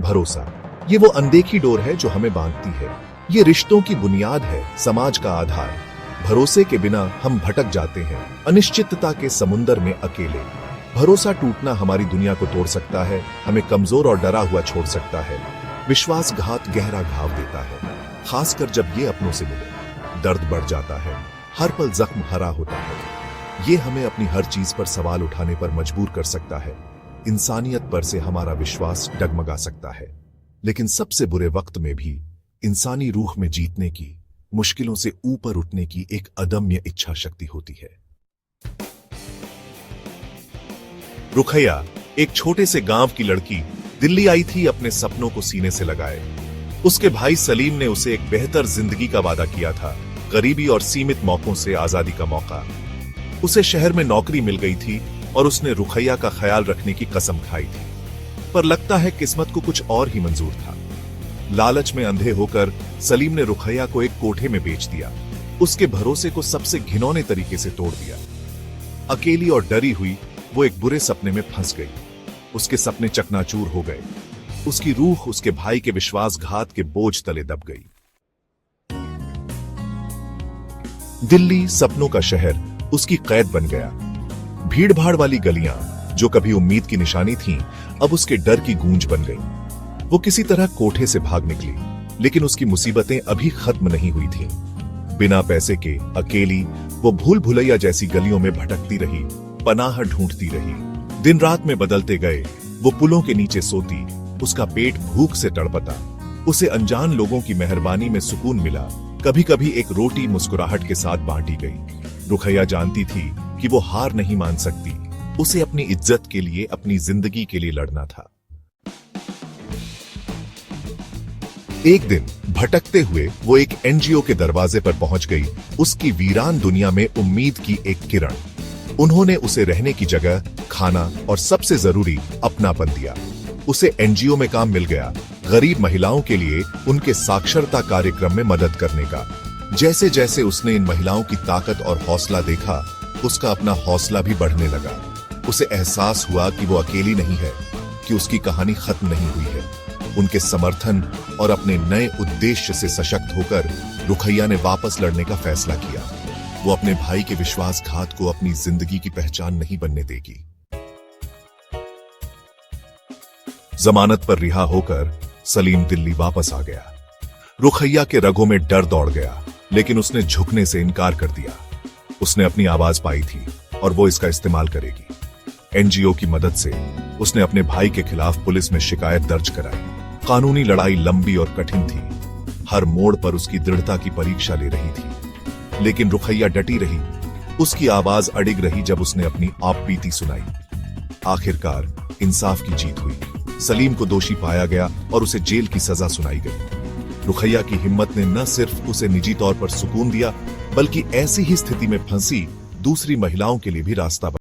भरोसा, ये वो अनदेखी डोर है जो हमें बांधती है। ये रिश्तों की बुनियाद है, समाज का आधार। भरोसे के बिना हम भटक जाते हैं, अनिश्चितता के समुंदर में अकेले। भरोसा टूटना हमारी दुनिया को तोड़ सकता है, हमें कमजोर और डरा हुआ छोड़ सकता है। विश्वासघात गहरा घाव देता है, खासकर जब ये अपनों से मिले। दर्द बढ़ जाता है, हर पल जख्म हरा होता है। ये हमें अपनी हर चीज पर सवाल उठाने पर मजबूर कर सकता है। इंसानियत पर से हमारा विश्वास डगमगा सकता है। लेकिन सबसे बुरे वक्त में भी इंसानी रूह में जीतने की, मुश्किलों से ऊपर उठने की एक अदम्य इच्छा शक्ति होती है। रुखैया एक छोटे से गांव की लड़की दिल्ली आई थी अपने सपनों को सीने से लगाए। उसके भाई सलीम ने उसे एक बेहतर जिंदगी का वादा किया था, गरीबी और सीमित मौकों से आजादी का मौका। उसे शहर में नौकरी मिल गई थी और उसने रुखैया का ख्याल रखने की कसम खाई थी। पर लगता है किस्मत को कुछ और ही मंजूर था। लालच में अंधे होकर सलीम ने रुखैया को एक कोठे में बेच दिया। उसके भरोसे को सबसे घिनौने तरीके से तोड़ दिया। अकेली और डरी हुई वो एक बुरे सपने में फंस गई। उसके सपने चकनाचूर हो गए। उसकी रूह उसके भाई के विश्वासघात के बोझ तले दब गई। दिल्ली, सपनों का शहर, उसकी कैद बन गया। भीड़ भाड़ वाली गलियां, जो कभी उम्मीद की निशानी थीं, अब उसके डर की गूंज बन गई। वो किसी तरह कोठे से भाग निकली, लेकिन उसकी मुसीबतें अभी खत्म नहीं हुई थीं। बिना पैसे के, अकेली, वो भूल भुलैया जैसी गलियों में भटकती रही, पनाह ढूंढती रही। दिन रात में बदलते गए, वो पुलों के नीचे सोती, उसका पेट भूख से तड़पता। उसे अनजान लोगों की मेहरबानी में सुकून मिला, कभी कभी एक रोटी मुस्कुराहट के साथ बांटी गई। रुखैया जानती थी कि वो हार नहीं मान सकती। उसे अपनी इज्जत के लिए, अपनी जिंदगी के लिए लड़ना था। एक दिन भटकते हुए वो एक एनजीओ के दरवाजे पर पहुंच गई। उसकी वीरान दुनिया में उम्मीद की एक किरण। उन्होंने उसे रहने की जगह, खाना और सबसे जरूरी अपनापन दिया। उसे एनजीओ में काम मिल गया, गरीब महिलाओं के लिए उनके साक्षरता कार्यक्रम में मदद करने का। जैसे जैसे उसने इन महिलाओं की ताकत और हौसला देखा, उसका अपना हौसला भी बढ़ने लगा। उसे एहसास हुआ कि वो अकेली नहीं है, कि उसकी कहानी खत्म नहीं हुई है। उनके समर्थन और अपने नए उद्देश्य से सशक्त होकर रुखैया ने वापस लड़ने का फैसला किया। वो अपने भाई के विश्वासघात को अपनी जिंदगी की पहचान नहीं बनने देगी। जमानत पर रिहा होकर सलीम दिल्ली वापस आ गया। रुखैया के रगों में डर दौड़ गया, लेकिन उसने झुकने से इनकार कर दिया। उसने अपनी आवाज पाई थी और वो इसका इस्तेमाल करेगी। एनजीओ की मदद से उसने अपने भाई के खिलाफ पुलिस में शिकायत दर्ज कराई। कानूनी लड़ाई लंबी और कठिन थी। हर मोड़ पर उसकी दृढ़ता की परीक्षा ले रही थी। लेकिन रुखैया डटी रही। उसकी आवाज अडिग रही जब उसने अपनी आपबीती सुनाई। आखिरकार इंसाफ की जीत हुई। सलीम को दोषी पाया गया और उसे जेल की सजा सुनाई गई। रुखैया की हिम्मत ने न सिर्फ उसे निजी तौर पर सुकून दिया, बल्कि ऐसी ही स्थिति में फंसी दूसरी महिलाओं के लिए भी रास्ता